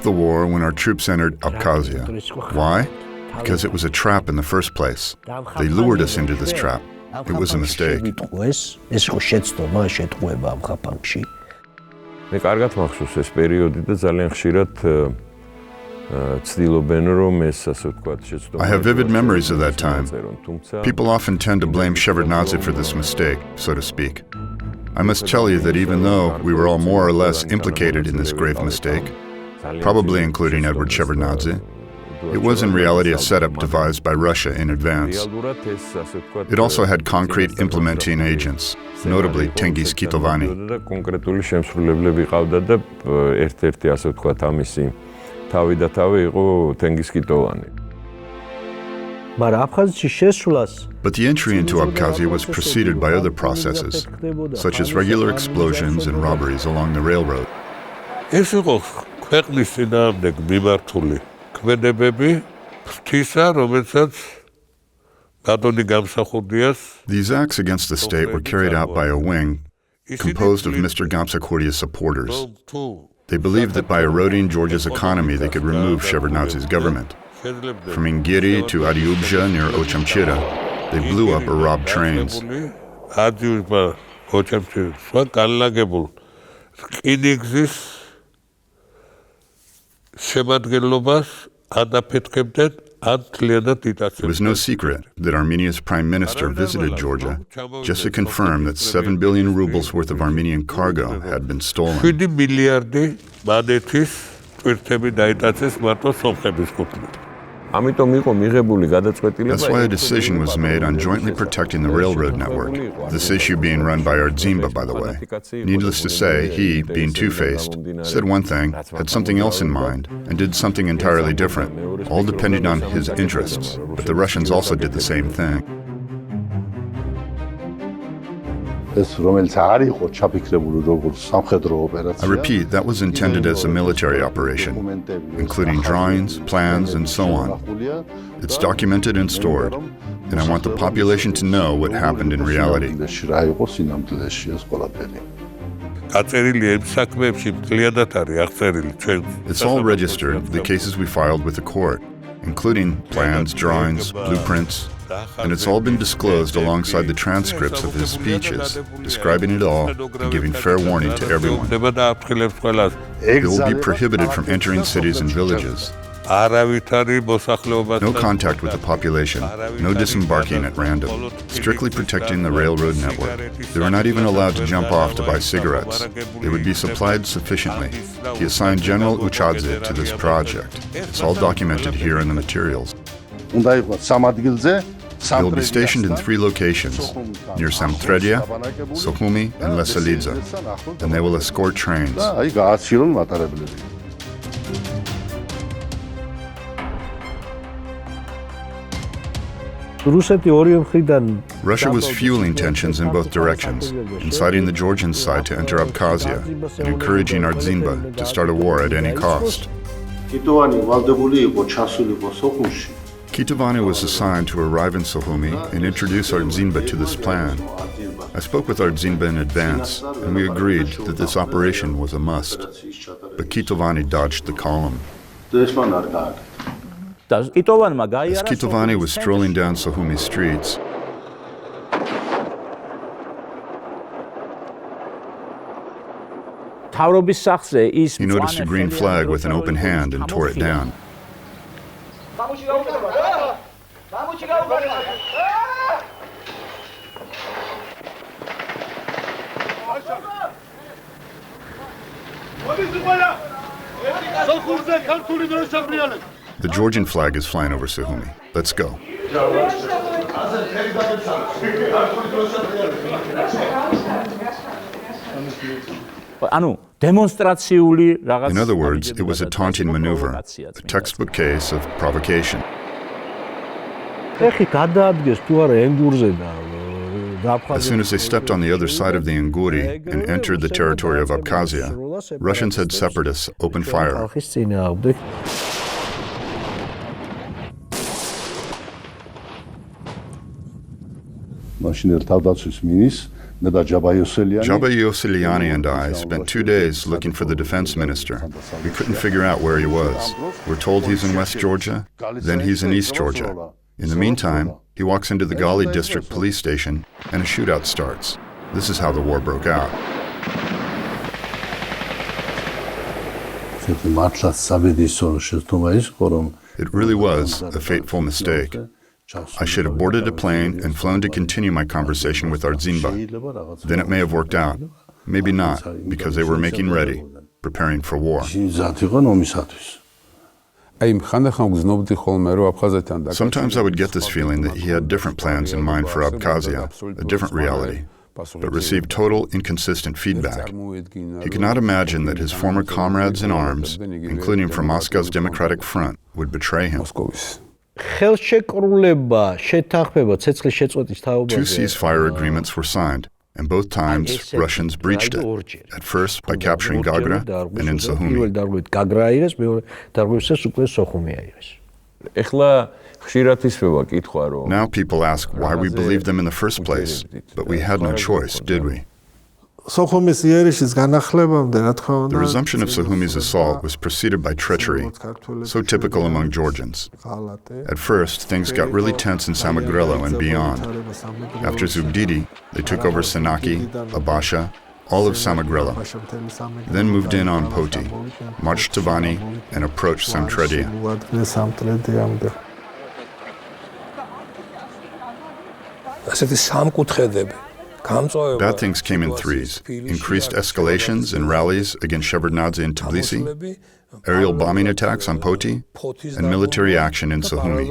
the war when our troops entered Abkhazia. Why? Because it was a trap in the first place. They lured us into this trap. It was a mistake. I have vivid memories of that time. People often tend to blame Shevardnadze for this mistake, so to speak. I must tell you that even though we were all more or less implicated in this grave mistake, probably including Eduard Shevardnadze, it was in reality a setup devised by Russia in advance. It also had concrete implementing agents, notably Tengiz Kitovani. But the entry into Abkhazia was preceded by other processes, such as regular explosions and robberies along the railroad. These acts against the state were carried out by a wing composed of Mr. Gamsakhurdia's supporters. They believed that by eroding Georgia's economy, they could remove Shevardnadze's government. From Ingiri to Adiubzha near Ochamchira, they blew up or robbed trains. It was no secret that Armenia's prime minister visited Georgia just to confirm that 7 billion rubles worth of Armenian cargo had been stolen. That's why a decision was made on jointly protecting the railroad network, this issue being run by Ardzimba, by the way. Needless to say, he, being two-faced, said one thing, had something else in mind, and did something entirely different, all depending on his interests. But the Russians also did the same thing. I repeat, that was intended as a military operation, including drawings, plans, and so on. It's documented and stored, and I want the population to know what happened in reality. It's all registered, the cases we filed with the court, including plans, drawings, blueprints, and it's all been disclosed alongside the transcripts of his speeches, describing it all and giving fair warning to everyone. They will be prohibited from entering cities and villages. No contact with the population, no disembarking at random, strictly protecting the railroad network. They were not even allowed to jump off to buy cigarettes. They would be supplied sufficiently. He assigned General Uchadze to this project. It's all documented here in the materials. They will be stationed in 3 locations, near Samtredia, Sokhumi, and Leselidze, and they will escort trains. Russia was fueling tensions in both directions, inciting the Georgian side to enter Abkhazia and encouraging Ardzimba to start a war at any cost. Kitovani was assigned to arrive in Sokhumi and introduce Ardzimba to this plan. I spoke with Ardzimba in advance, and we agreed that this operation was a must. But Kitovani dodged the column. As Kitovani was strolling down Sokhumi streets, he noticed a green flag with an open hand and tore it down. The Georgian flag is flying over Sokhumi. Let's go. In other words, it was a taunting maneuver, a textbook case of provocation. As soon as they stepped on the other side of the Inguri and entered the territory of Abkhazia, Russians had separatists open fire. Jaba Yoseliani and I spent 2 days looking for the defense minister. We couldn't figure out where he was. We're told he's in West Georgia, then he's in East Georgia. In the meantime, he walks into the Gali district police station and a shootout starts. This is how the war broke out. It really was a fateful mistake. I should have boarded a plane and flown to continue my conversation with Ardzinba. Then it may have worked out. Maybe not, because they were making ready, preparing for war. Sometimes I would get this feeling that he had different plans in mind for Abkhazia, a different reality, but received total inconsistent feedback. He could not imagine that his former comrades in arms, including from Moscow's Democratic Front, would betray him. 2 ceasefire agreements were signed, and both times Russians breached it, at first by capturing Gagra and in Sokhumi. Now people ask why we believed them in the first place, but we had no choice, did we? The resumption of Sokhumi's assault was preceded by treachery, so typical among Georgians. At first, things got really tense in Samegrelo and beyond. After Zugdidi, they took over Senaki, Abkhazia, all of Samegrelo, then moved in on Poti, marched to Vani, and approached Samtredia. Bad things came in threes: increased escalations and rallies against Shevardnadze in Tbilisi, aerial bombing attacks on Poti, and military action in Sokhumi.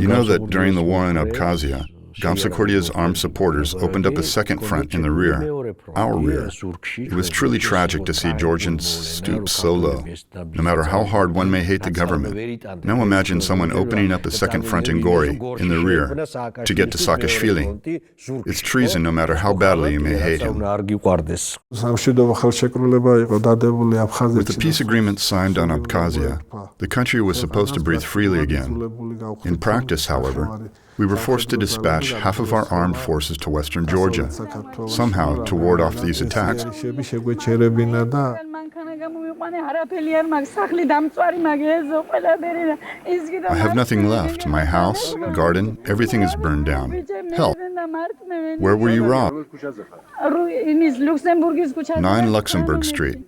You know that during the war in Abkhazia, Gamsakordia's armed supporters opened up a second front in the rear, our rear. It was truly tragic to see Georgians stoop so low, no matter how hard one may hate the government. Now imagine someone opening up a second front in Gori, in the rear, to get to Saakashvili. It's treason no matter how badly you may hate him. With the peace agreement signed on Abkhazia, the country was supposed to breathe freely again. In practice, however, we were forced to dispatch half of our armed forces to western Georgia, somehow to ward off these attacks. I have nothing left. My house, garden, everything is burned down. Help. Where were you robbed? 9 Luxembourg Street.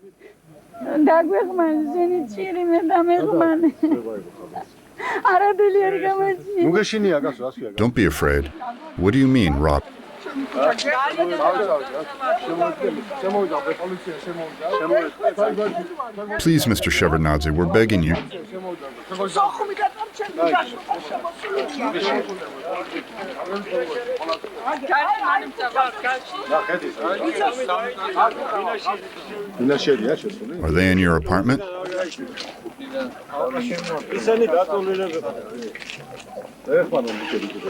Don't be afraid. What do you mean, rob? Please, Mr. Shevardnadze, we're begging you. Are they in your apartment?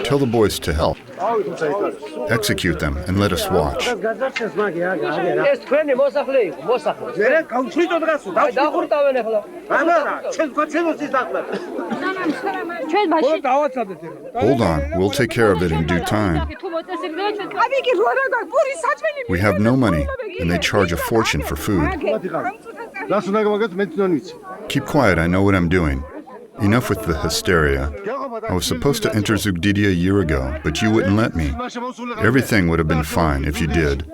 Tell the boys to help. Execute them and let us watch. Hold on, we'll take care of it in due time. We have no money, and they charge a fortune for food. Keep quiet, I know what I'm doing. Enough with the hysteria. I was supposed to enter Zugdidi a year ago, but you wouldn't let me. Everything would have been fine if you did.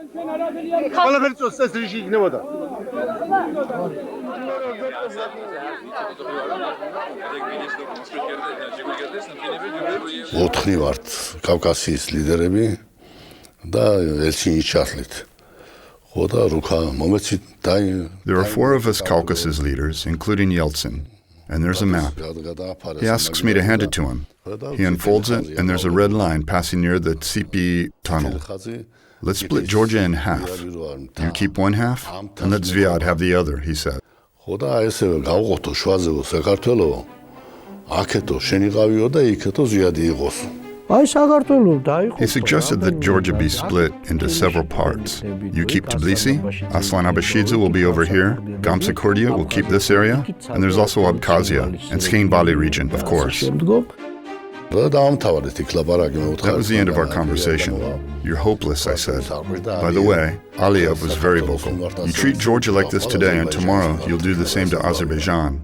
There are 4 of us Caucasus leaders, including Yeltsin. And there's a map. He asks me to hand it to him. He unfolds it, and there's a red line passing near the Tsipi tunnel. Let's split Georgia in half. You keep one half, and let Zviad have the other, he said. He suggested that Georgia be split into several parts. You keep Tbilisi, Aslan Abashidze will be over here, Gamsakordia will keep this area, and there's also Abkhazia and Skhin Valley region, of course. That was the end of our conversation. You're hopeless, I said. By the way, Aliyev was very vocal. You treat Georgia like this today, and tomorrow you'll do the same to Azerbaijan.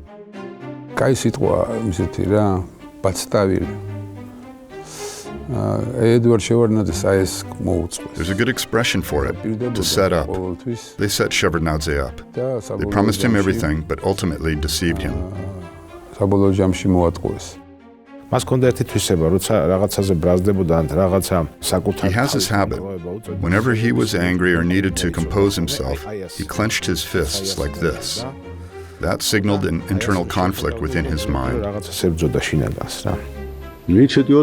Eduard Shevardnadze. There's a good expression for it, to set up. They set Shevardnadze up. They promised him everything, but ultimately deceived him. He has his habit. Whenever he was angry or needed to compose himself, he clenched his fists like this. That signaled an internal conflict within his mind. Yesterday,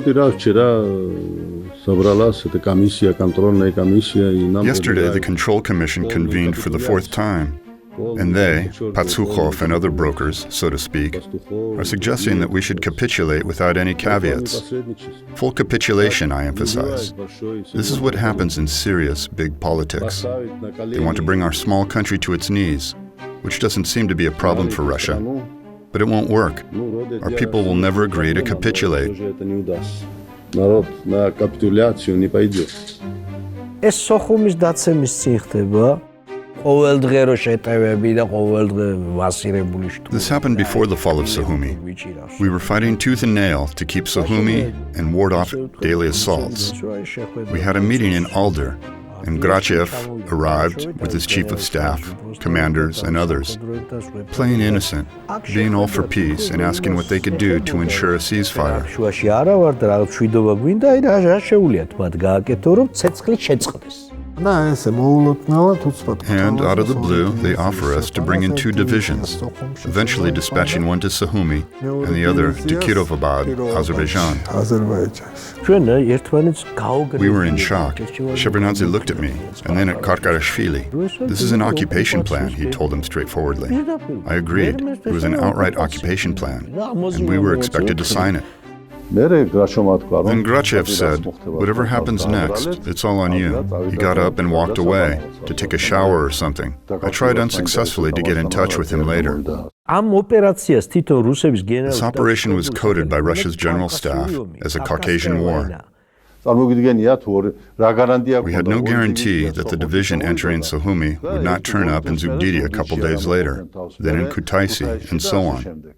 the Control Commission convened for the fourth time, and they, Patsukhov and other brokers, so to speak, are suggesting that we should capitulate without any caveats. Full capitulation, I emphasize. This is what happens in serious, big politics. They want to bring our small country to its knees, which doesn't seem to be a problem for Russia. But it won't work. Our people will never agree to capitulate. This happened before the fall of Sokhumi. We were fighting tooth and nail to keep Sokhumi and ward off daily assaults. We had a meeting in Alder, and Grachev arrived with his chief of staff, commanders, and others, playing innocent, being all for peace, and asking what they could do to ensure a ceasefire. And out of the blue, they offer us to bring in 2 divisions, eventually dispatching one to Sokhumi and the other to Kirovabad, Azerbaijan. We were in shock. Shevardnadze looked at me, and then at Karkarashvili. This is an occupation plan, he told him straightforwardly. I agreed. It was an outright occupation plan, and we were expected to sign it. Then Grachev said, whatever happens next, it's all on you. He got up and walked away to take a shower or something. I tried unsuccessfully to get in touch with him later. This operation was coded by Russia's general staff as a Caucasian war. We had no guarantee that the division entering Sokhumi would not turn up in Zugdidi a couple days later, then in Kutaisi, and so on.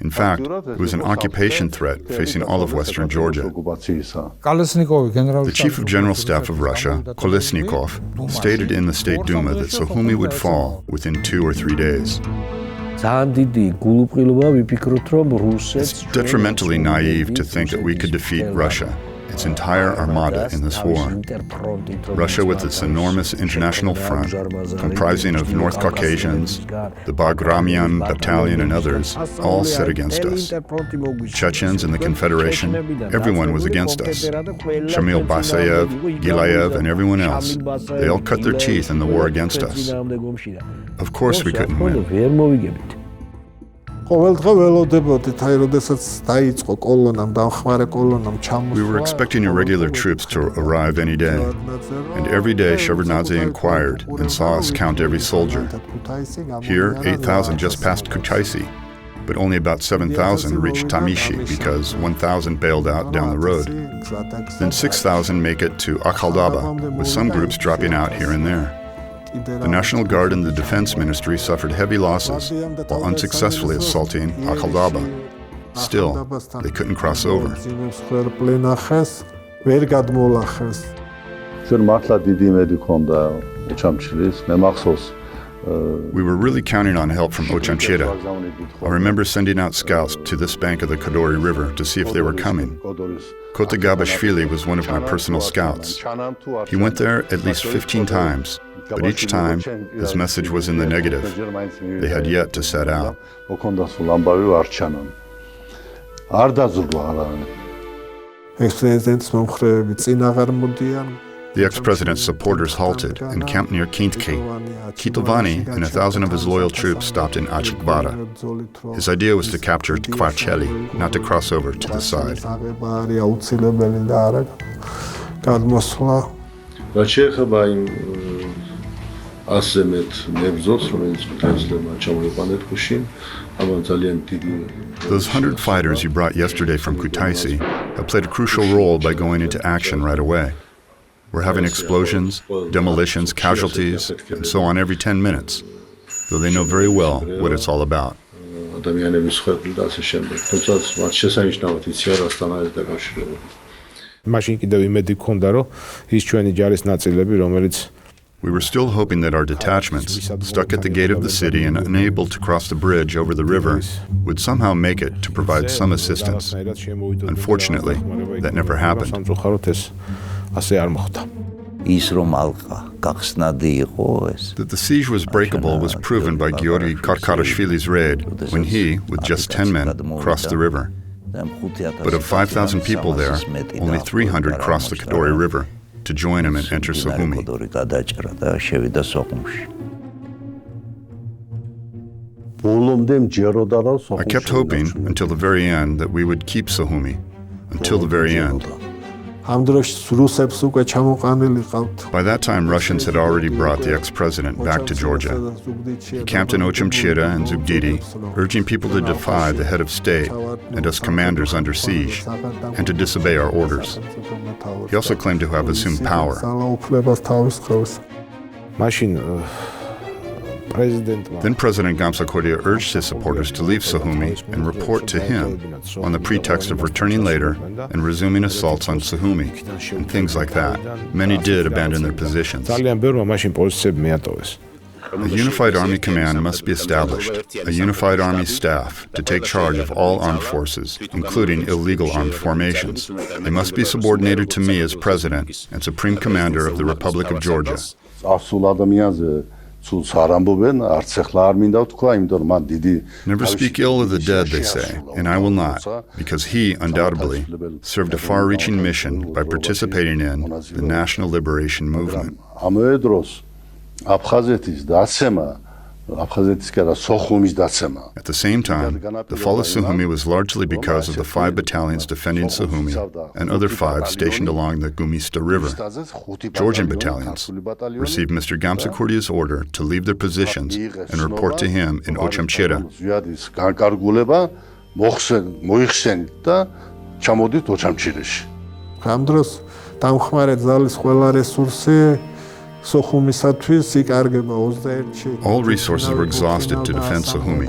In fact, it was an occupation threat facing all of western Georgia. The Chief of General Staff of Russia, Kolesnikov, stated in the State Duma that Sokhumi would fall within 2 or 3 days. It's detrimentally naive to think that we could defeat Russia, its entire armada, in this war. Russia, with its enormous international front, comprising of North Caucasians, the Bagramian Battalion and others, all set against us. Chechens and the Confederation, everyone was against us. Shamil Basayev, Gilayev, and everyone else, they all cut their teeth in the war against us. Of course we couldn't win. We were expecting irregular troops to arrive any day, and every day Shevardnadze inquired and saw us count every soldier. Here, 8,000 just passed Kutaisi, but only about 7,000 reached Tamishi because 1,000 bailed out down the road. Then 6,000 make it to Akhaldaba, with some groups dropping out here and there. The National Guard and the Defense Ministry suffered heavy losses while unsuccessfully assaulting Akhaldaba. Still, they couldn't cross over. We were really counting on help from Ochamchira. I remember sending out scouts to this bank of the Kadori River to see if they were coming. Kotegabashvili was one of my personal scouts. He went there at least 15 times, but each time his message was in the negative. They had yet to set out. The ex-president's supporters halted and camped near Kintki. Kitovani and 1,000 of his loyal troops stopped in Achikvara. His idea was to capture Tkvarcheli, not to cross over to the side. Those 100 fighters you brought yesterday from Kutaisi have played a crucial role by going into action right away. We're having explosions, demolitions, casualties, and so on every 10 minutes, though they know very well what it's all about. We were still hoping that our detachments, stuck at the gate of the city and unable to cross the bridge over the river, would somehow make it to provide some assistance. Unfortunately, that never happened. That the siege was breakable was proven by Georgi Karkarashvili's raid when he, with just 10 men, crossed the river. But of 5,000 people there, only 300 crossed the Kadori River to join him and enter Sokhumi. I kept hoping until the very end that we would keep Sokhumi, until the very end. By that time, Russians had already brought the ex-president back to Georgia. He camped in Ochemchira and Zugdidi, urging people to defy the head of state and us commanders under siege, and to disobey our orders. He also claimed to have assumed power. Then President Gamsakhurdia urged his supporters to leave Sokhumi and report to him on the pretext of returning later and resuming assaults on Sokhumi and things like that. Many did abandon their positions. A unified army command must be established, a unified army staff to take charge of all armed forces, including illegal armed formations. They must be subordinated to me as president and supreme commander of the Republic of Georgia. Never speak ill of the dead, they say, and I will not, because he, undoubtedly, served a far-reaching mission by participating in the national liberation movement. At the same time, the fall of Sokhumi was largely because of the 5 battalions defending Sokhumi and other 5 stationed along the Gumista River. Georgian battalions received Mr. Gamsakhurdia's order to leave their positions and report to him in Ochemchira. All resources were exhausted to defend Sokhumi.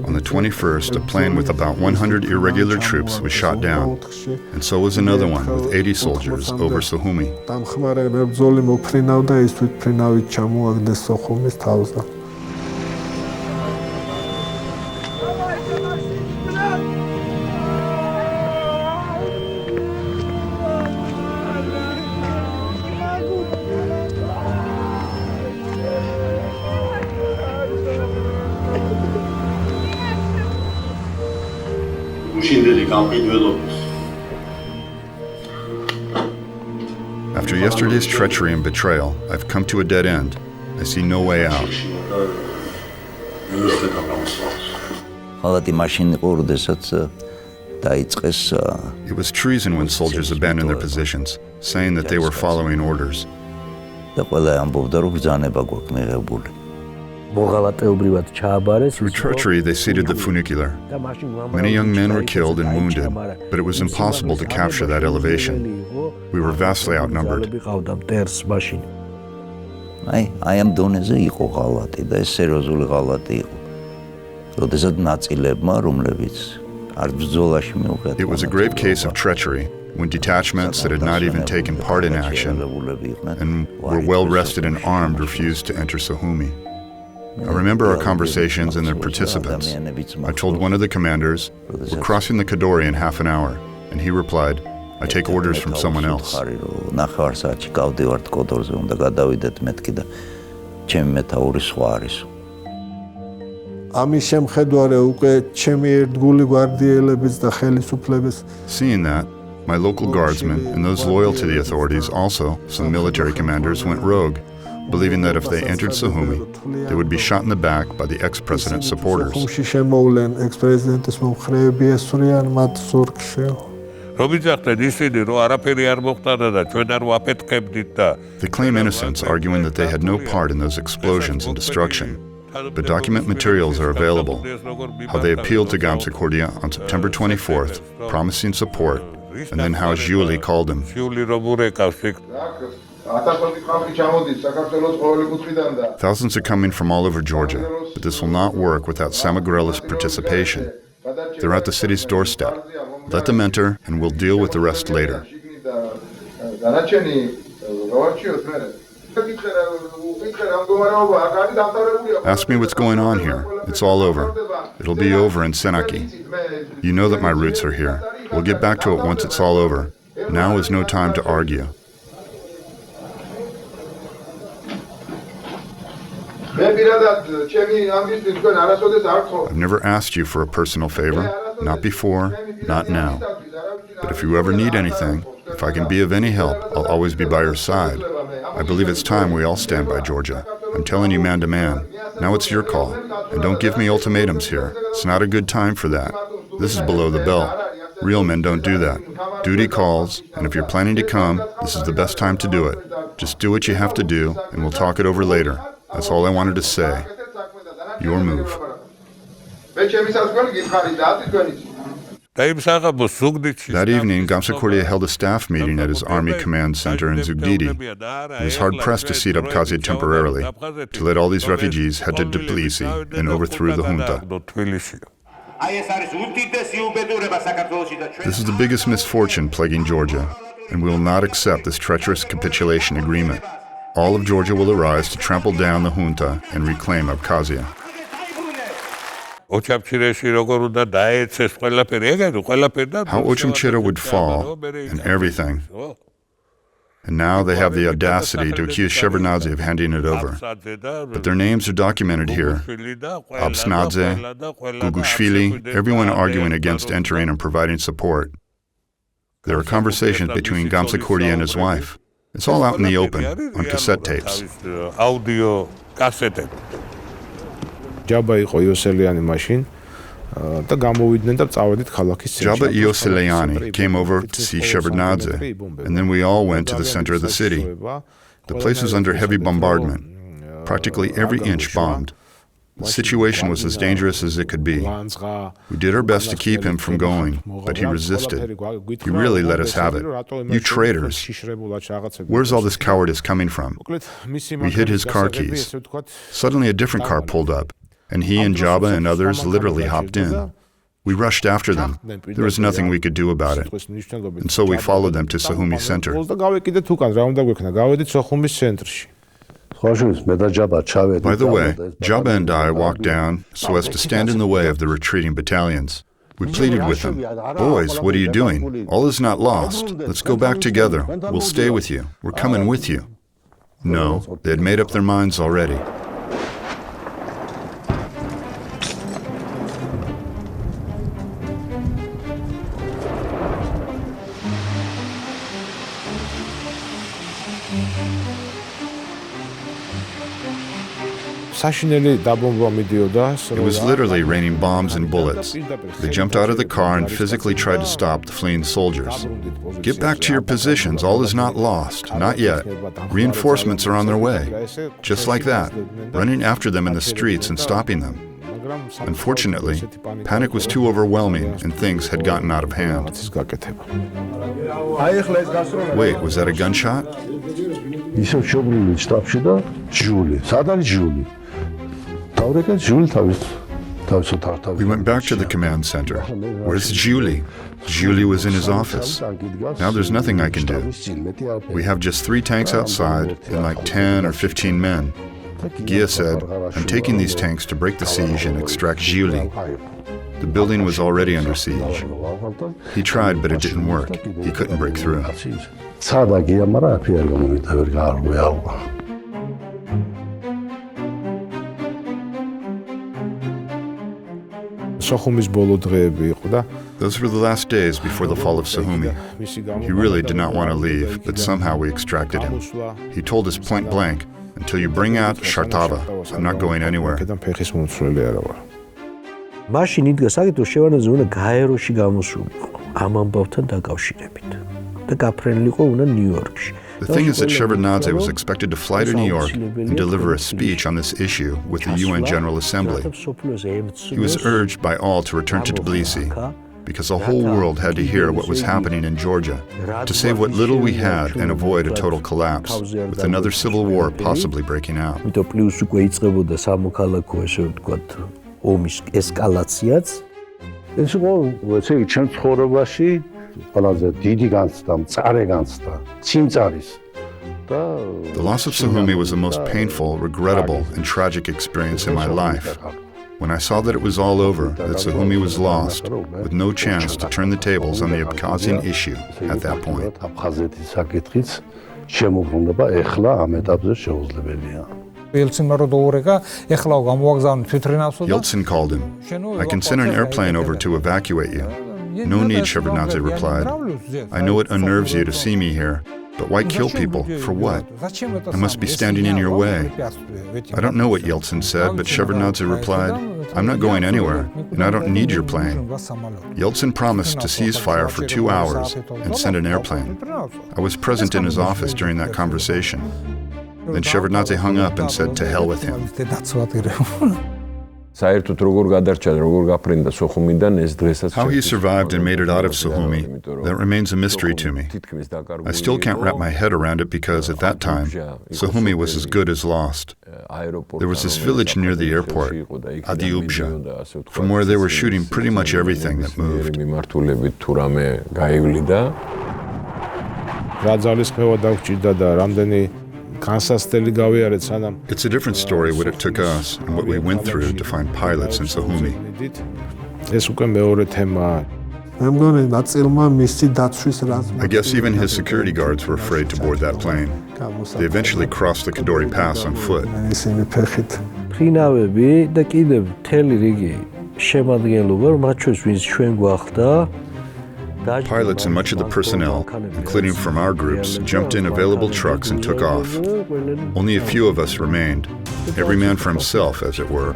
On the 21st, a plane with about 100 irregular troops was shot down, and so was another one with 80 soldiers over Sokhumi. After yesterday's treachery and betrayal, I've come to a dead end. I see no way out. It was treason when soldiers abandoned their positions, saying that they were following orders. Through treachery, they seized the funicular. Many young men were killed and wounded, but it was impossible to capture that elevation. We were vastly outnumbered. It was a grave case of treachery when detachments that had not even taken part in action and were well rested and armed refused to enter Sokhumi. I remember our conversations and their participants. I told one of the commanders, "We're crossing the Kadori in half an hour," and he replied, "I take orders from someone else." Seeing that, my local guardsmen and those loyal to the authorities, also some military commanders, went rogue, believing that if they entered Sokhumi, they would be shot in the back by the ex-president's supporters. They claim innocence, arguing that they had no part in those explosions and destruction. But document materials are available, how they appealed to Gamsakhurdia on September 24th, promising support, and then how Giuli called him. Thousands are coming from all over Georgia, but this will not work without Samogurella's participation. They're at the city's doorstep. Let them enter, and we'll deal with the rest later. Ask me what's going on here. It's all over. It'll be over in Senaki. You know that my roots are here. We'll get back to it once it's all over. Now is no time to argue. I've never asked you for a personal favor. Not before, not now. But if you ever need anything, if I can be of any help, I'll always be by your side. I believe it's time we all stand by Georgia. I'm telling you man to man. Now it's your call. And don't give me ultimatums here. It's not a good time for that. This is below the belt. Real men don't do that. Duty calls, and if you're planning to come, this is the best time to do it. Just do what you have to do, and we'll talk it over later. That's all I wanted to say. Your move. That evening, Gamsakhurdia held a staff meeting at his army command center in Zugdidi. He was hard-pressed to ceded Abkhazia temporarily, to let all these refugees head to Tbilisi and overthrew the junta. This is the biggest misfortune plaguing Georgia, and we will not accept this treacherous capitulation agreement. All of Georgia will arise to trample down the junta and reclaim Abkhazia. How Ochumchira would fall, and everything. And now they have the audacity to accuse Shevardnadze of handing it over. But their names are documented here. Abkhazia, Gugushvili, everyone arguing against entering and providing support. There are conversations between Gamsakhurdia and his wife. It's all out in the open, on cassette tapes. Jabba Ioseliani came over to see Shevardnadze, and then we all went to the center of the city. The place was under heavy bombardment, practically every inch bombed. The situation was as dangerous as it could be. We did our best to keep him from going, but he resisted. He really let us have it. You traitors! Where's all this cowardice coming from? We hid his car keys. Suddenly a different car pulled up, and he and Jabba and others literally hopped in. We rushed after them. There was nothing we could do about it. And so we followed them to Sokhumi Center. By the way, Jabba and I walked down so as to stand in the way of the retreating battalions. We pleaded with them, "Boys, what are you doing? All is not lost. Let's go back together. We'll stay with you. We're coming with you." No, they had made up their minds already. It was literally raining bombs and bullets. They jumped out of the car and physically tried to stop the fleeing soldiers. "Get back to your positions, all is not lost, not yet. Reinforcements are on their way." Just like that, running after them in the streets and stopping them. Unfortunately, panic was too overwhelming and things had gotten out of hand. Wait, was that a gunshot? We went back to the command center. Where's Giuli? Giuli was in his office. Now there's nothing I can do. We have just 3 tanks outside and like 10 or 15 men. Gia said, "I'm taking these tanks to break the siege and extract Giuli." The building was already under siege. He tried, but it didn't work. He couldn't break through. Those were the last days before the fall of Sokhumi. He really did not want to leave, but somehow we extracted him. He told us point blank, "Until you bring out Shartava, I'm not going anywhere." მაშინ იდგა საკითხი, შევარდნაძე უნდა გაეროში გამოსულიყო. ამ ამბავთან დაკავშირებით და გაფრენილიყო უნდა ნიუ-იორკში. The thing is that Shevardnadze was expected to fly to New York and deliver a speech on this issue with the UN General Assembly. He was urged by all to return to Tbilisi because the whole world had to hear what was happening in Georgia, to save what little we had and avoid a total collapse, with another civil war possibly breaking out. The loss of Sokhumi was the most painful, regrettable, and tragic experience in my life. When I saw that it was all over, that Sokhumi was lost, with no chance to turn the tables on the Abkhazian issue at that point. Yeltsin called him. I can send an airplane over to evacuate you. No need, Shevardnadze replied. I know it unnerves you to see me here, but why kill people? For what? I must be standing in your way. I don't know what Yeltsin said, but Shevardnadze replied, I'm not going anywhere, and I don't need your plane. Yeltsin promised to cease fire for 2 hours and send an airplane. I was present in his office during that conversation. Then Shevardnadze hung up and said, to hell with him. How he survived and made it out of Sokhumi, that remains a mystery to me. I still can't wrap my head around it because at that time, Sokhumi was as good as lost. There was this village near the airport, Abkhazia, from where they were shooting pretty much everything that moved. It's a different story what it took us and what we went through to find pilots in Sokhumi. I guess even his security guards were afraid to board that plane. They eventually crossed the Kadori Pass on foot. Pilots and much of the personnel, including from our groups, jumped in available trucks and took off. Only a few of us remained, every man for himself, as it were.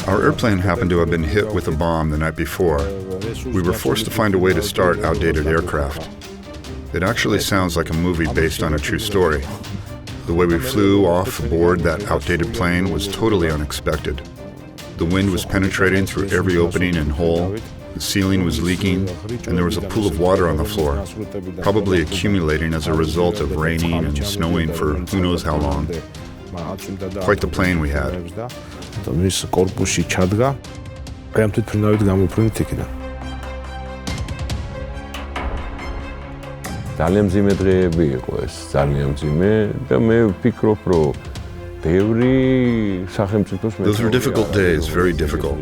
Our airplane happened to have been hit with a bomb the night before. We were forced to find a way to start outdated aircraft. It actually sounds like a movie based on a true story. The way we flew off aboard that outdated plane was totally unexpected. The wind was penetrating through every opening and hole, the ceiling was leaking, and there was a pool of water on the floor, probably accumulating as a result of raining and snowing for who knows how long. Quite the plane we had. ძალიან მძიმე დღეები იყო ეს, ძალიან მძიმე და მე ვფიქრობ, რომ Those were difficult days, very difficult.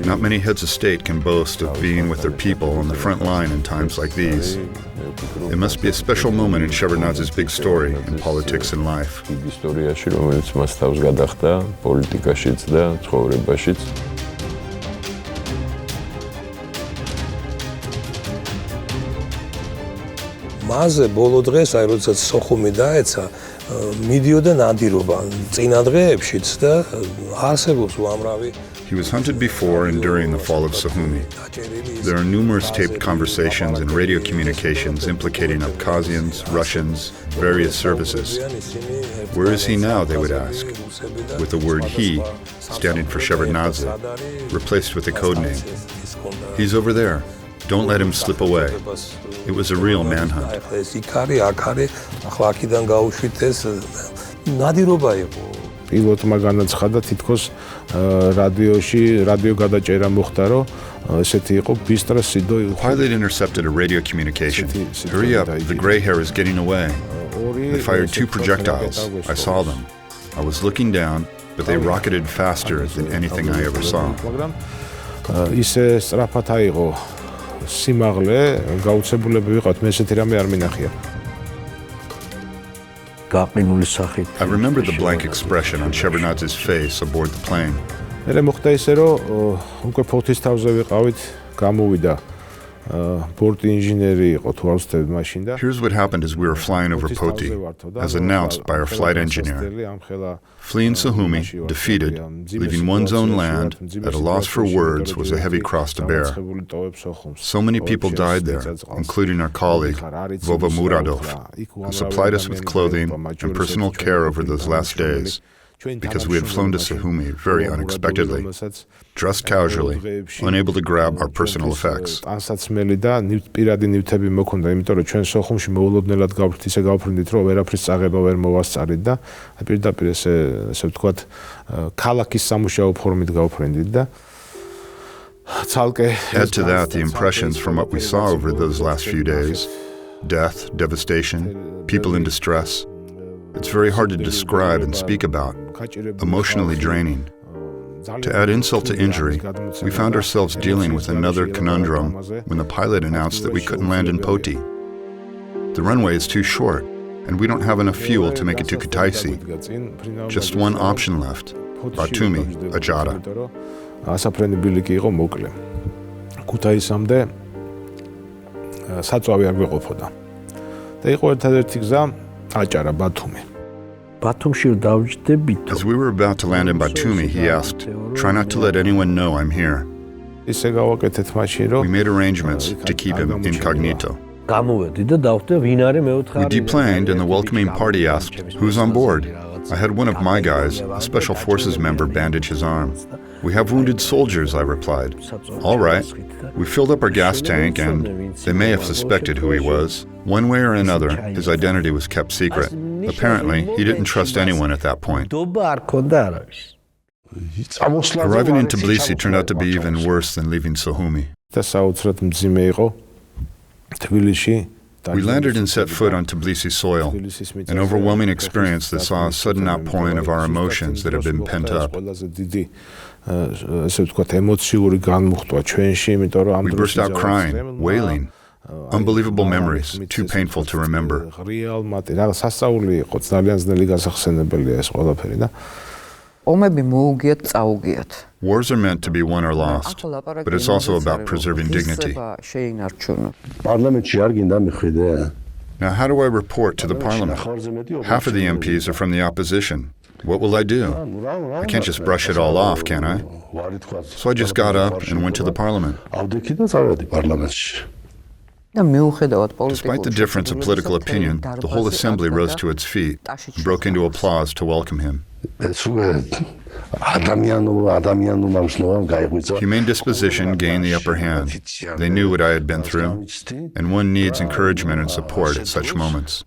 Not many heads of state can boast of being with their people on the front line in times like these. It must be a special moment in Shevardnadze's big story in politics and life. Maze bolo დღეს აი როდესაც სოხუმი დაეცა მიდიოდა ნადირობა წინა დღეებშიც და არსებობს უამრავი. He was hunted before and during the fall of Sokhumi. There are numerous taped conversations and radio communications implicating Abkhazians, Russians, various services. Where is he now, they would ask, with the word he, standing for Shevardnadze, replaced with a code name. He's over there. Don't let him slip away. It was a real manhunt. პილოტმა განაცხადა თითქოს რადიოში რადიო გადაჭერა მოხდა რომ ესეთი იყო ბისტრა სიდო იყო. Pilot intercepted a radio communication. Hurry up, the gray hair is getting away. They fired 2 projectiles. I saw them. I was looking down, but they rocketed faster than anything I ever saw. ისე სწრაფად აიღო სიმაღლე, გაუცებულები ვიყავთ, მე ესეთი რამე არ მინახია. I remember the blank expression on Shevardnadze's face aboard the plane. მე მოხდა ისე რომ უკვე ფოთის თავზე ვიყავით, გამოვიდა ბორტი ინჟინერი იყო თუ არ ვცდები მაშინ და Here's what happened as we were flying over Poti, as announced by our flight engineer. Fleeing Sokhumi, defeated, leaving one's own land, at a loss for words, was a heavy cross to bear. So many people died there, including our colleague, Vova Muradov, who supplied us with clothing and personal care over those last days, because we had flown to Sokhumi very unexpectedly, dressed casually, unable to grab our personal effects. ანსაცმელი და პირადი ნივთები მოქონდა, იმიტომ რომ ჩვენ სოხუმში მოულოდნელად გავფრთხილდით, ისე გავფრინდით, რომ ვერაფრის წაღება ვერ მოვასწარით და პირდაპირ ესე ვთქვათ, ქალაქის სამუშაო ფორმით გავფრინდით და ცალკე Add to that the impressions from what we saw over those last few days: death, devastation, people in distress. It's very hard to describe and speak about, emotionally draining. To add insult to injury, we found ourselves dealing with another conundrum when the pilot announced that we couldn't land in Poti. The runway is too short, and we don't have enough fuel to make it to Kutaisi. Just one option left: Batumi, Ajara. ასაფრენებელი კი იყო მოკლე. ქუთაისამდე საწვავი არ გვეყოფოდა. და იყო ერთადერთი გზა აჭარა ბათუმი. ბათუმში დავჯდებით. As we were about to land in Batumi, he asked, "Try not to let anyone know I'm here." ისე გავაკეთეთ მაშინ რომ We made arrangements to keep him incognito. გამოვედი და დავხვდე ვინ არის მეოთხე. We deplaned and the welcoming party asked, "Who's on board?" I had one of my guys, a special forces member, bandage his arm. "We have wounded soldiers," I replied. "All right." We filled up our gas tank and they may have suspected who he was. One way or another, his identity was kept secret. Apparently, he didn't trust anyone at that point. Arriving in Tbilisi turned out to be even worse than leaving Sokhumi. და საოცრად მძიმე იყო თბილისში. We landed and set foot on Tbilisi soil, an overwhelming experience that saw a sudden outpouring of our emotions that had been pent up. We burst out crying, wailing. Unbelievable memories, too painful to remember. Wars are meant to be won or lost, but it's also about preserving dignity. Now, how do I report to the parliament? Half of the MPs are from the opposition. What will I do? I can't just brush it all off, can I? So I just got up and went to the parliament. Despite the difference of political opinion, the whole assembly rose to its feet and broke into applause to welcome him. Humane disposition gained the upper hand. They knew what I had been through, and one needs encouragement and support at such moments.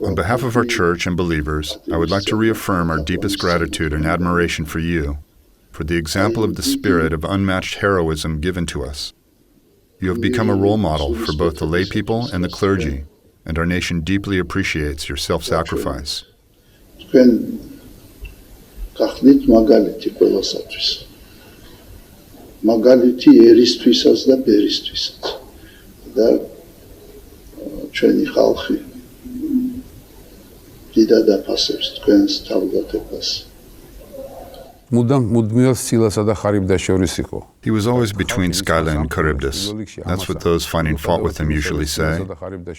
On behalf of our church and believers, I would like to reaffirm our deepest gratitude and admiration for you, for the example of the spirit of unmatched heroism given to us. You have become a role model for both the lay people and the clergy, and our nation deeply appreciates your self-sacrifice. He was always between Skyla and Charybdis. That's what those finding fault with him usually say.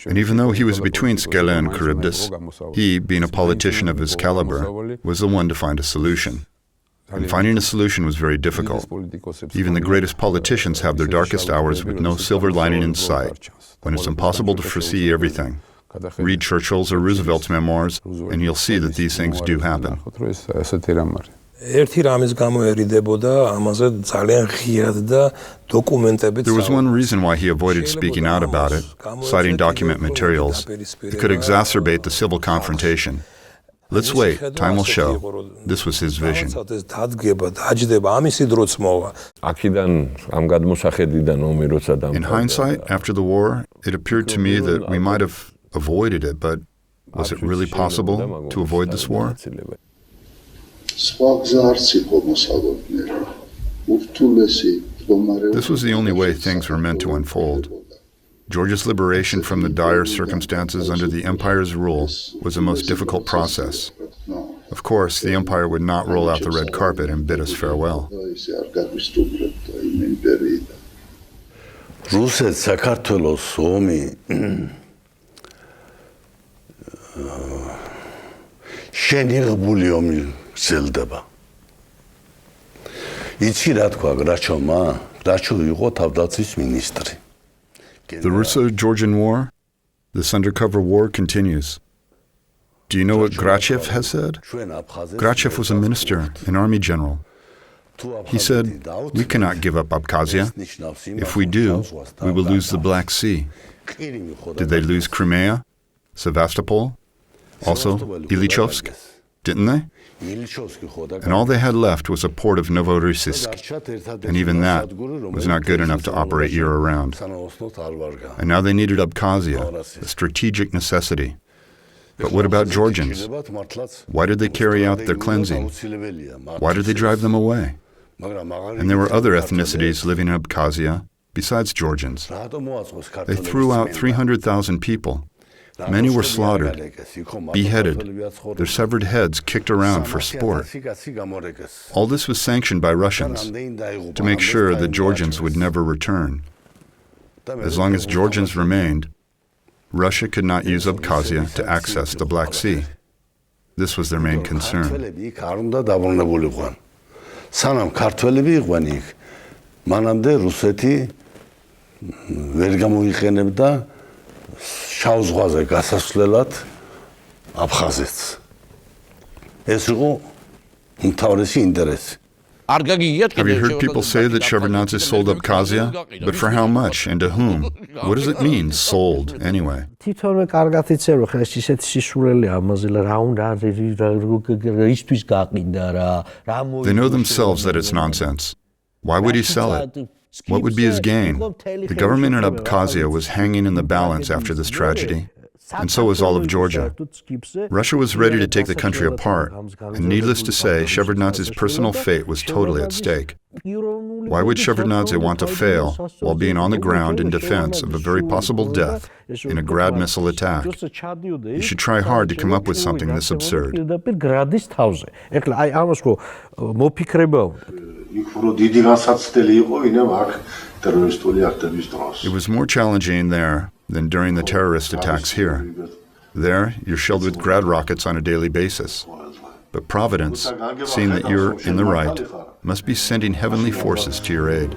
And even though he was between Skyla and Charybdis, he, being a politician of his caliber, was the one to find a solution. And finding a solution was very difficult. Even the greatest politicians have their darkest hours with no silver lining in sight, when it's impossible to foresee everything. Read Churchill's or Roosevelt's memoirs, and you'll see that these things do happen. There was one reason why he avoided speaking out about it, citing document materials. It could exacerbate the civil confrontation. Let's wait, time will show. This was his vision. In hindsight, after the war, it appeared to me that we might have avoided it, but was it really possible to avoid this war? This was the only way things were meant to unfold. Georgia's liberation from the dire circumstances under the empire's rule was the most difficult process. Of course, the empire would not roll out the red carpet and bid us farewell. რუსეთ-საქართველოს ომი შენიღბული ომი გრძელდება. იცი რა თქვა გრაჩოვმა? გრაჩოვ იყო თავდაცვის მინისტრი. The Russo-Georgian War, this undercover war, continues. Do you know what Grachev has said? Grachev was a minister, an army general. He said, "We cannot give up Abkhazia. If we do, we will lose the Black Sea." Did they lose Crimea, Sevastopol, also Ilyichovsk? Didn't they? And all they had left was a port of Novorossiysk, and even that was not good enough to operate year-round. And now they needed Abkhazia, a strategic necessity. But what about Georgians? Why did they carry out their cleansing? Why did they drive them away? And there were other ethnicities living in Abkhazia besides Georgians. They threw out 300,000 people. Many were slaughtered, beheaded, their severed heads kicked around for sport. All this was sanctioned by Russians to make sure the Georgians would never return. As long as Georgians remained, Russia could not use Abkhazia to access the Black Sea. This was their main concern. სანამ ქართველები იყვნენ იქ, მანამდე რუსეთი ვერ გამოიყენებდა შავ ზღვაზე გასასვლელად აფხაზეთს. ეს იყო უმთავრესი ინტერესი. Have you heard people say that Shevardnadze sold Abkhazia? But for how much and to whom? What does it mean, sold, anyway? თვითონვე კარგად იციან, რომ ხა ეს ისეთი სისულელია ამაზე, რა უნდა ისთვის გაყინდა რა. They know themselves that it's nonsense. Why would he sell it? What would be his gain? The government in Abkhazia was hanging in the balance after this tragedy, and so was all of Georgia. Russia was ready to take the country apart, and needless to say, Shevardnadze's personal fate was totally at stake. Why would Shevardnadze want to fail while being on the ground in defense of a very possible death in a Grad missile attack? You should try hard to come up with something this absurd. It was more challenging there than during the terrorist attacks here. There, you're shelled with Grad rockets on a daily basis. But Providence, seeing that you're in the right, must be sending heavenly forces to your aid.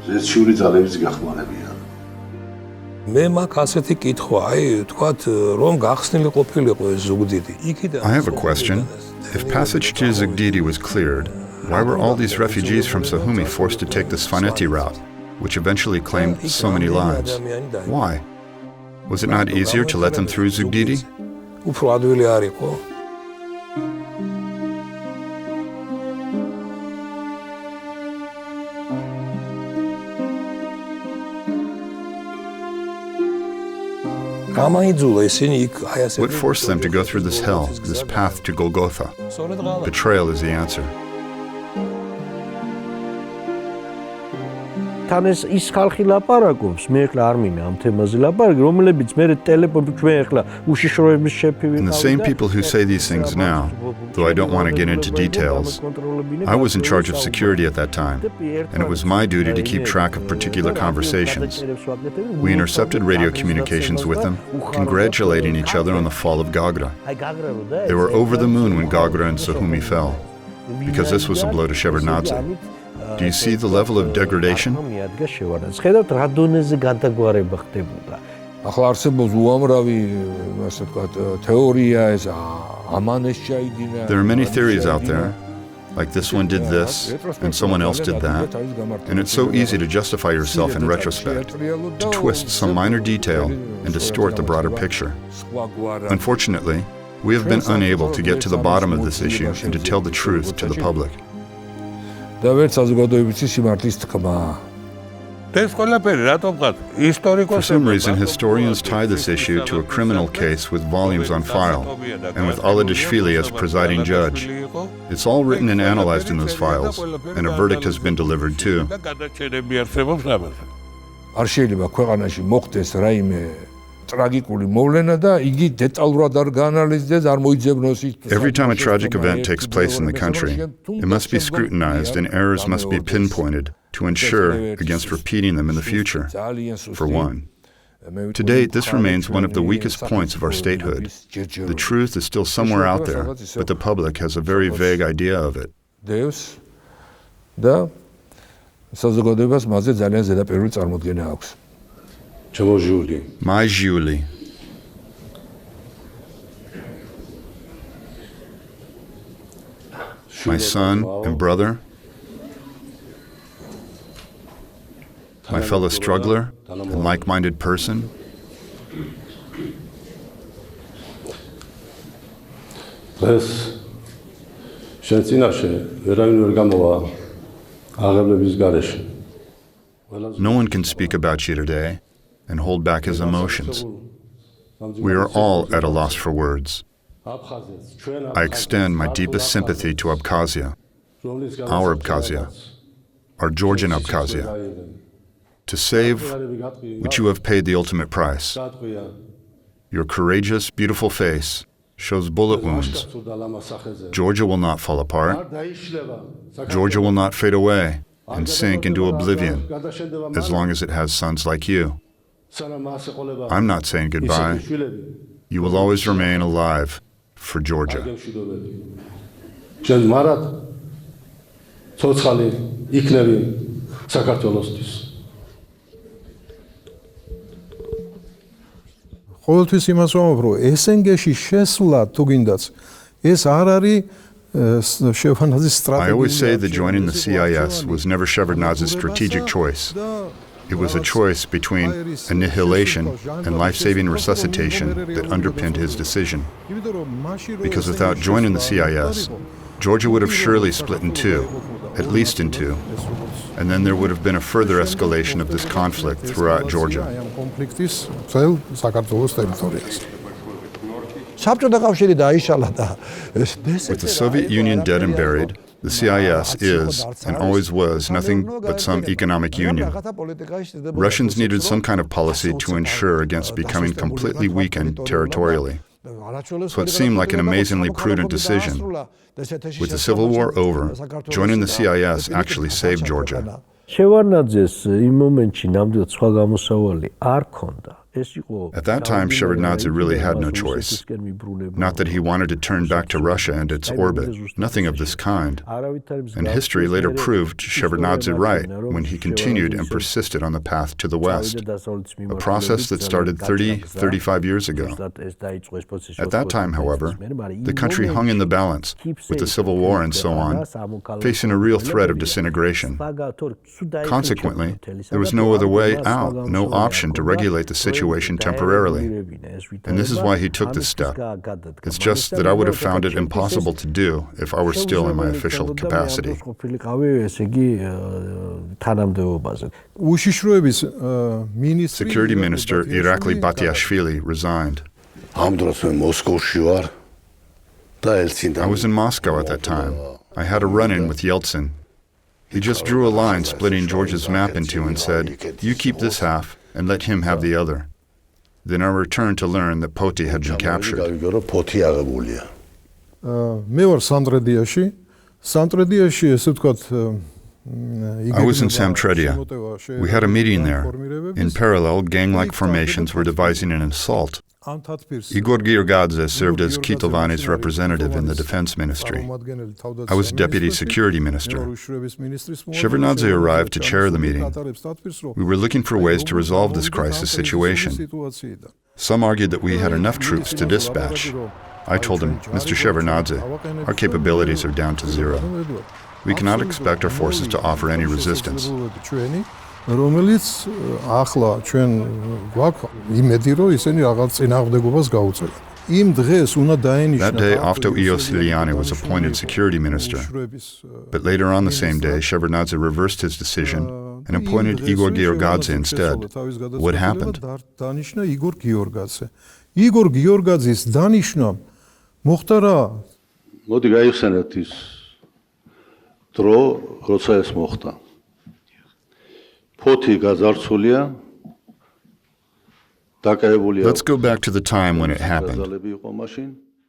I have a question. If passage to Zugdidi was cleared, why were all these refugees from Sokhumi forced to take the Svaneti route, which eventually claimed so many lives? Why? Was it not easier to let them through Zugdidi? What forced them to go through this hell, this path to Golgotha? Betrayal is the answer. თან ეს ის ხალხი ლაპარაკობს, მე ახლა არ მინდა ამ თემაზე ლაპარაკი, რომლებიც მე ტელეფონით ჩვენ ახლა უშიშროების შეფი And the same people who say these things now, though I don't want to get into details, I was in charge of security at that time, and it was my duty to keep track of particular conversations. We intercepted radio communications with them, congratulating each other on the fall of Gagra. They were over the moon when Gagra and Sokhumi fell, because this was a blow to Shevardnadze. Do you see the level of degradation? There are many theories out there, like this one did this, and someone else did that, and it's so easy to justify yourself in retrospect, to twist some minor detail and distort the broader picture. Unfortunately, we have been unable to get to the bottom of this issue and to tell the truth to the public. For some reason, historians tie this issue to a criminal case with volumes on file, and with Aladishvili as presiding judge. It's all written and analyzed in those files, and a verdict has been delivered too. არ შეიძლება ქვეყანაში მოხდეს რაიმე ტრაგიკული მოვლენა და იგი დეტალურად არ გაანალიზდეს, არ მოიძებნოს ის. Every time a tragic event takes place in the country, it must be scrutinized and errors must be pinpointed to ensure against repeating them in the future, for one. To date, this remains one of the weakest points of our statehood. The truth is still somewhere out there, but the public has a very vague idea of it. და საზოგადოებას მასზე ძალიან ზედაპირული წარმოდგენა აქვს. My Julie. My son and brother. My fellow struggler and like-minded person. No one can speak about you today and hold back his emotions. We are all at a loss for words. I extend my deepest sympathy to Abkhazia, our Abkhazia, our Georgian Abkhazia, to save which you have paid the ultimate price. Your courageous, beautiful face shows bullet wounds. Georgia will not fall apart. Georgia will not fade away and sink into oblivion as long as it has sons like you. I'm not saying goodbye. You will always remain alive for Georgia. ყოველთვის იმას ვამბობ, რომ SNG-ში შესვლა თუ გინდაც, ეს არ არის Shevardnadze's strategy. I always say that joining the CIS was never Shevardnadze's strategic choice. It was a choice between annihilation and life-saving resuscitation that underpinned his decision. Because without joining the CIS, Georgia would have surely split in two, at least in two, and then there would have been a further escalation of this conflict throughout Georgia. With the Soviet Union dead and buried, the CIS is, and always was, nothing but some economic union. Russians needed some kind of policy to ensure against becoming completely weakened territorially. So it seemed like an amazingly prudent decision. With the Civil War over, joining the CIS actually saved Georgia. At that time, Shevardnadze really had no choice. Not that he wanted to turn back to Russia and its orbit, nothing of this kind. And history later proved Shevardnadze right when he continued and persisted on the path to the West, a process that started 35 years ago. At that time, however, the country hung in the balance, with the Civil War and so on, facing a real threat of disintegration. Consequently, there was no other way out, no option to regulate the situation temporarily. And this is why he took this step. It's just that I would have found it impossible to do if I were still in my official capacity. Security Minister Irakli Batiashvili resigned. I was in Moscow at that time. I had a run-in with Yeltsin. He just drew a line splitting Georgia's map in two and said, "You keep this half and let him have the other." Then I returned to learn that Poti had been captured. მე ვარ სანტრედიაში. სანტრედიაში, ესე ვთქვათ, I was in Samtredia. We had a meeting there. In parallel, gang-like formations were devising an assault. Eduard Shevardnadze served as Kitovani's representative in the defense ministry. I was deputy security minister. Shevardnadze arrived to chair the meeting. We were looking for ways to resolve this crisis situation. Some argued that we had enough troops to dispatch. I told him, "Mr. Shevardnadze, our capabilities are down to zero. We cannot expect our forces to offer any resistance." რომელიც ახლა ჩვენ გვაქვს იმედი რომ ისინი რაღაც წინააღმდეგობას გაუწევენ. იმ დღეს უნდა დაენიშნა. That day, Avto Iosiliani was appointed security minister. But later on the same day, Shevardnadze reversed his decision and appointed Eduard Shevardnadze instead. What happened? Igor Georgadzes დანიშნამ მოხდა რა? მოდი გაიხსენეთ ის დრო, როცა ეს მოხდა. ფოთი გაძარცულია. Let's go back to the time when it happened.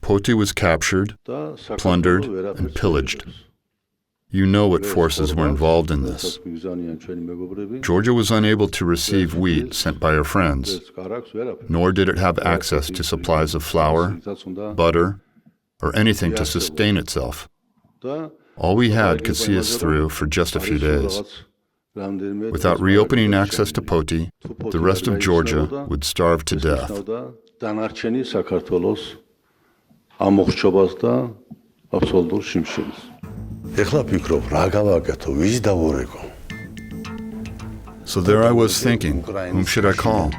Poti was captured, plundered, and pillaged. You know what forces were involved in this. Georgia was unable to receive wheat sent by her friends, nor did it have access to supplies of flour, butter, or anything to sustain itself. All we had could see us through for just a few days. Without reopening access to Poti, the rest of Georgia would starve to death. So there I was thinking, whom should I call?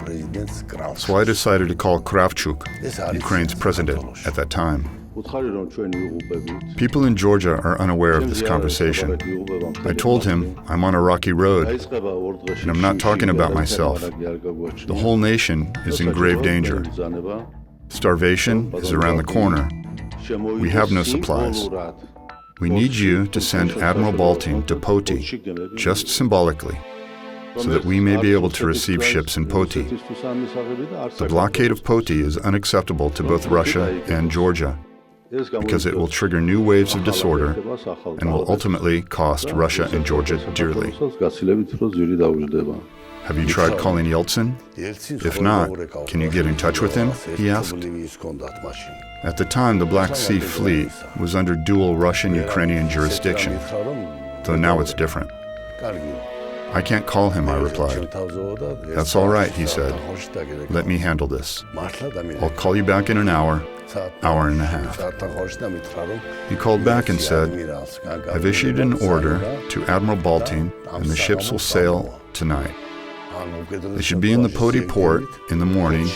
So I decided to call Kravchuk, Ukraine's president at that time. People in Georgia are unaware of this conversation. I told him I'm on a rocky road, and I'm not talking about myself. The whole nation is in grave danger. Starvation is around the corner. We have no supplies. We need you to send Admiral Baltin to Poti, just symbolically, so that we may be able to receive ships in Poti. The blockade of Poti is unacceptable to both Russia and Georgia, because it will trigger new waves of disorder and will ultimately cost Russia and Georgia dearly. Have you tried calling Yeltsin? If not, can you get in touch with him? He asked. At the time, the Black Sea Fleet was under dual Russian-Ukrainian jurisdiction, though now it's different. I can't call him, I replied. That's all right, he said. Let me handle this. I'll call you back in an hour and a half. He called back and said, I've issued an order to Admiral Baltin, and the ships will sail tonight. They should be in the Poti port in the morning,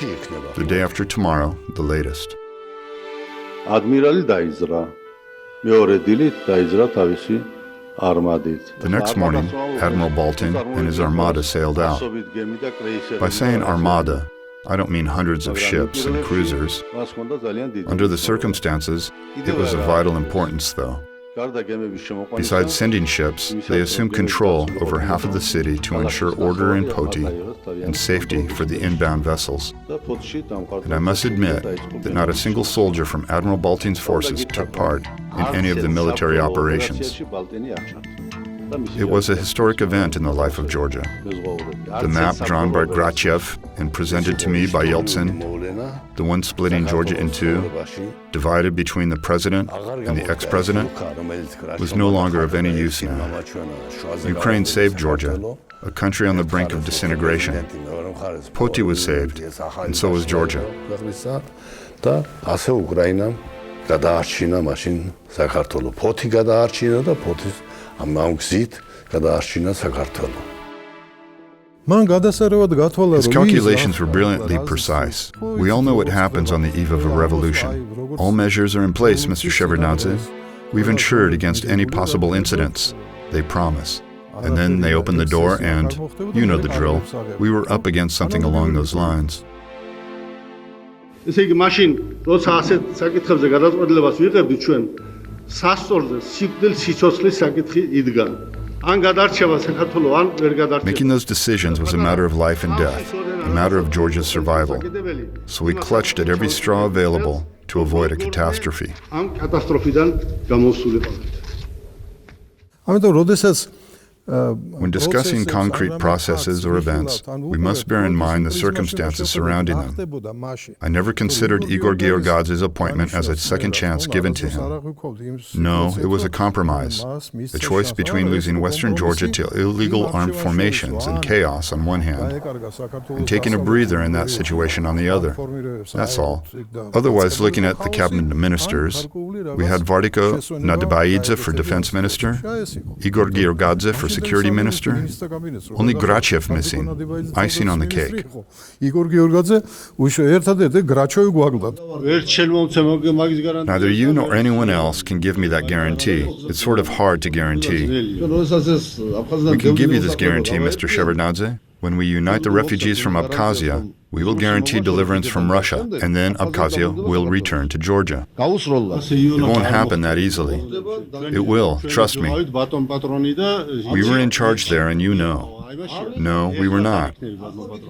the day after tomorrow, the latest. The next morning, Admiral Baltin and his armada sailed out. By saying armada, I don't mean hundreds of ships and cruisers. Under the circumstances, it was of vital importance, though. Besides sending ships, they assumed control over half of the city to ensure order in Poti and safety for the inbound vessels. And I must admit that not a single soldier from Admiral Baltin's forces took part in any of the military operations. It was a historic event in the life of Georgia. The map drawn by Grachev and presented to me by Yeltsin, the one splitting Georgia in two, divided between the president and the ex-president, was no longer of any use now. Ukraine saved Georgia, a country on the brink of disintegration. Poti was saved, and so was Georgia. His calculations were brilliantly precise. We all know what happens on the eve of a revolution. All measures are in place, Mr. Shevardnadze. We've ensured against any possible incidents. They promise. And then they open the door and, you know the drill, we were up against something along those lines. Making those decisions was a matter of life and death, a matter of Georgia's survival. So we clutched at every straw available to avoid a catastrophe. When discussing concrete processes or events, we must bear in mind the circumstances surrounding them. I never considered Igor Georgadz's appointment as a second chance given to him. No, it was a compromise, a choice between losing Western Georgia to illegal armed formations and chaos on one hand, and taking a breather in that situation on the other. That's all. Otherwise, looking at the cabinet ministers, we had Vardiko Nadabaidze for defense minister, Igor Georgadze for security minister? Only Grachev missing. Icing on the cake. Neither you nor anyone else can give me that guarantee. It's sort of hard to guarantee. We can give you this guarantee, Mr. Shevardnadze. When we unite the refugees from Abkhazia, we will guarantee deliverance from Russia, and then Abkhazia will return to Georgia. It won't happen that easily. It will, trust me. We were in charge there, and you know. No, we were not.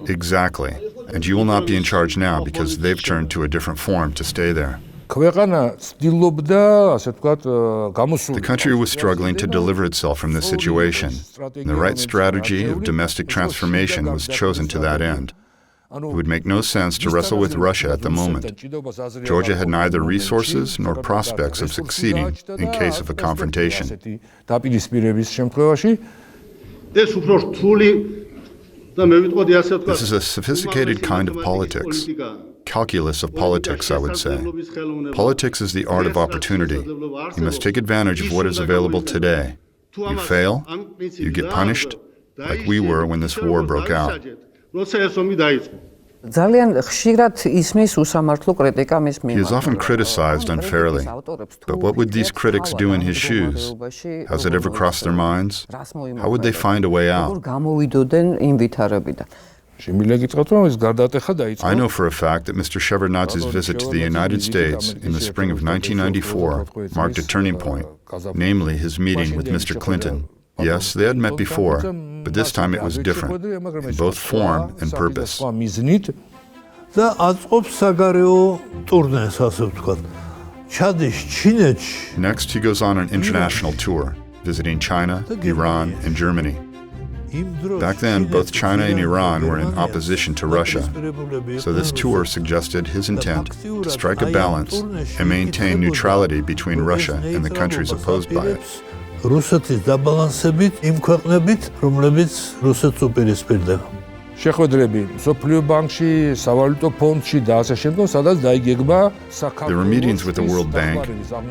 Exactly. And you will not be in charge now because they've turned to a different form to stay there. The country was struggling to deliver itself from this situation. The right strategy of domestic transformation was chosen to that end. It would make no sense to wrestle with Russia at the moment. Georgia had neither resources nor prospects of succeeding in case of a confrontation. This is a sophisticated kind of politics. Calculus of politics, I would say. Politics is the art of opportunity. You must take advantage of what is available today. You fail, you get punished, like we were when this war broke out. He is often criticized unfairly. But what would these critics do in his shoes? Has it ever crossed their minds? How would they find a way out? I know for a fact that Mr. Shevardnadze's visit to the United States in the spring of 1994 marked a turning point, namely his meeting with Mr. Clinton. Yes, they had met before, but this time it was different, in both form and purpose. Next, he goes on an international tour, visiting China, Iran, and Germany. Back then, both China and Iran were in opposition to Russia, so this tour suggested his intent to strike a balance and maintain neutrality between Russia and the countries opposed by it. There were meetings with the World Bank,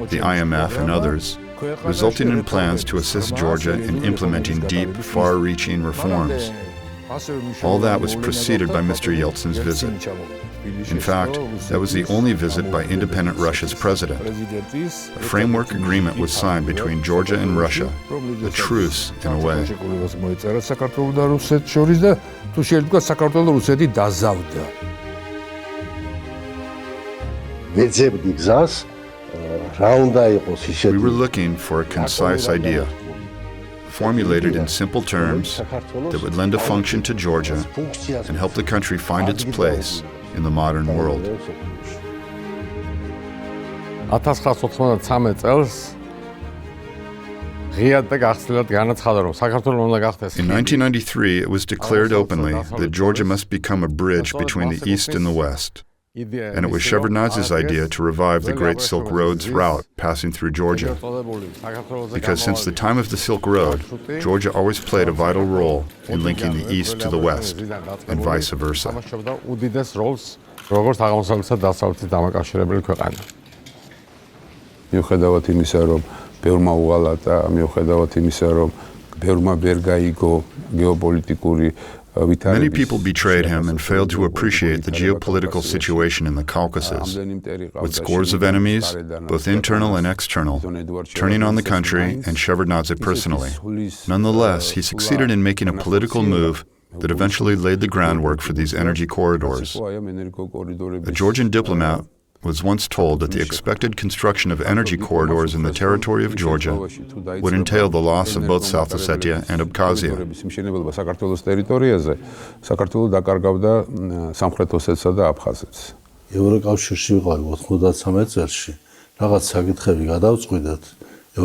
the IMF, and others, resulting in plans to assist Georgia in implementing deep, far-reaching reforms. All that was preceded by Mr. Yeltsin's visit. In fact, that was the only visit by independent Russia's president. A framework agreement was signed between Georgia and Russia, a truce in a way. We were looking for a concise idea, formulated in simple terms that would lend a function to Georgia and help the country find its place in the modern world. In 1993, it was declared openly that Georgia must become a bridge between the East and the West. And it was Shevardnadze's idea to revive the Great Silk Road's route passing through Georgia. Because since the time of the Silk Road, Georgia always played a vital role in linking the East to the West, and vice versa. Many people betrayed him and failed to appreciate the geopolitical situation in the Caucasus, with scores of enemies, both internal and external, turning on the country and Shevardnadze personally. Nonetheless, he succeeded in making a political move that eventually laid the groundwork for these energy corridors. A Georgian diplomat was once told that the expected construction of energy corridors in the territory of Georgia would entail the loss of both South Ossetia and Abkhazia. In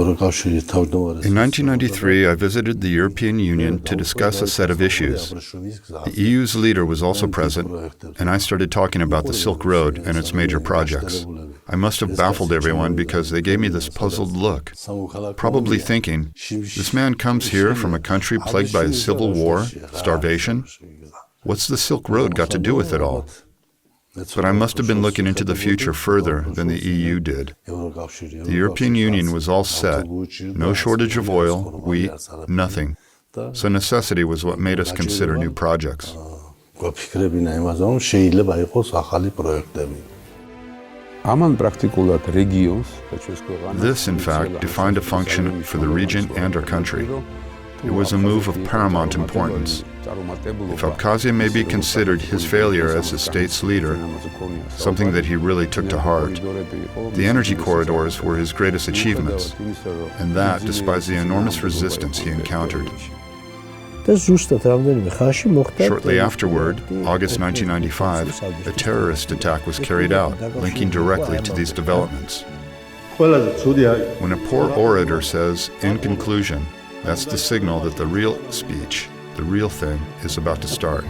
1993, I visited the European Union to discuss a set of issues. The EU's leader was also present, and I started talking about the Silk Road and its major projects. I must have baffled everyone because they gave me this puzzled look, probably thinking, this man comes here from a country plagued by a civil war, starvation. What's the Silk Road got to do with it all? But I must have been looking into the future further than the EU did. The European Union was all set, no shortage of oil, wheat, nothing. So necessity was what made us consider new projects. გვაფიქრებინა იმაზე, რომ შეიძლება იყოს ახალი პროექტები. ამან პრაქტიკულად რეგიონს და ჩვენს ქვეყანას This, in fact, defined a function for the region and our country. It was a move of paramount importance. If Abkhazia may be considered his failure as a state's leader, something that he really took to heart, the energy corridors were his greatest achievements, and that despite the enormous resistance he encountered. Shortly afterward, August 1995, a terrorist attack was carried out, linking directly to these developments. When a poor orator says, "In conclusion," that's the signal that the real speech, the real thing, is about to start.